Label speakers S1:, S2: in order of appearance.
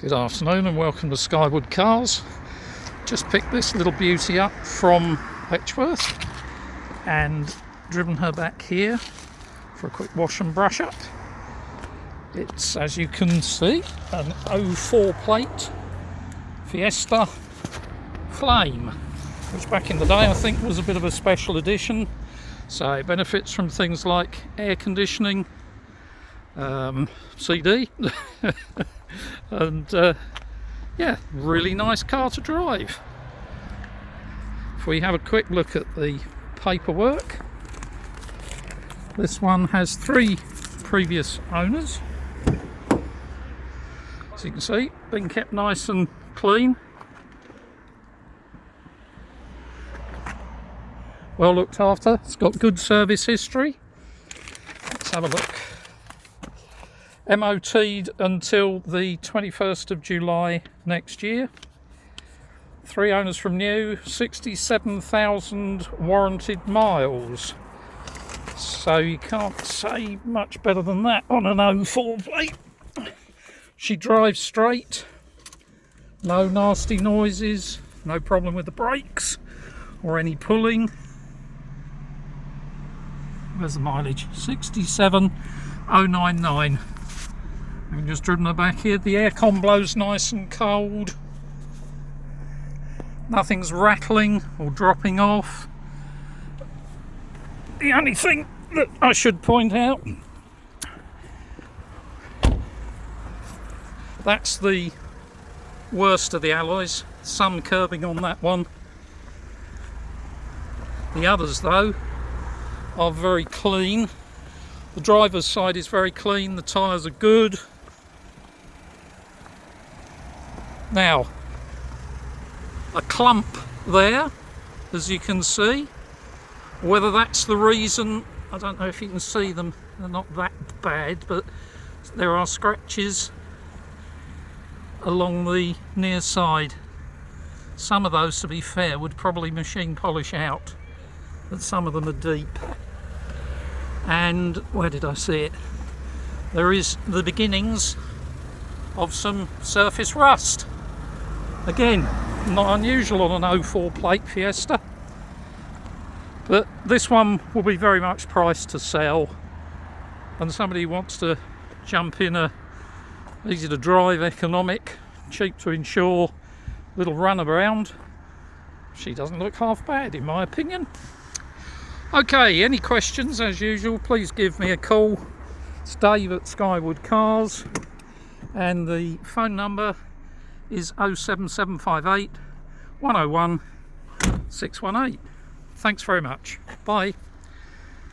S1: Good afternoon and welcome to Skyward Cars. Just picked this little beauty up from Letchworth and driven her back here for a quick wash and brush up. It's, as you can see, an 04 plate Fiesta Flame, which back in the day I think was a bit of a special edition, so it benefits from things like air conditioning, CD and yeah, really nice car to drive. If we have a quick look at the paperwork, this one has 3 previous owners, as you can see, been kept nice and clean, well looked after. It's got good service history. Let's have a look. MOT'd until the 21st of July next year. 3 owners from new, 67,000 warranted miles. So you can't say much better than that on an 04 plate. She drives straight, no nasty noises, no problem with the brakes or any pulling. Where's the mileage? 67,099. I've just driven her back here. The aircon blows nice and cold. Nothing's rattling or dropping off. The only thing that I should point out, that's the worst of the alloys. Some curbing on that one. The others though are very clean. The driver's side is very clean, the tyres are good. Now, a clump there, as you can see. Whether that's the reason, I don't know if you can see them, they're not that bad, but there are scratches along the near side. Some of those, to be fair, would probably machine polish out, but some of them are deep. And where did I see it? There is the beginnings of some surface rust. Again, not unusual on an 04 plate Fiesta, but this one will be very much priced to sell, and somebody who wants to jump in a easy to drive, economic, cheap to insure little runaround, she doesn't look half bad in my opinion. Okay, any questions as usual, please give me a call. It's Dave at Skyward Cars, and the phone number is 07758 101 618. Thanks very much. Bye.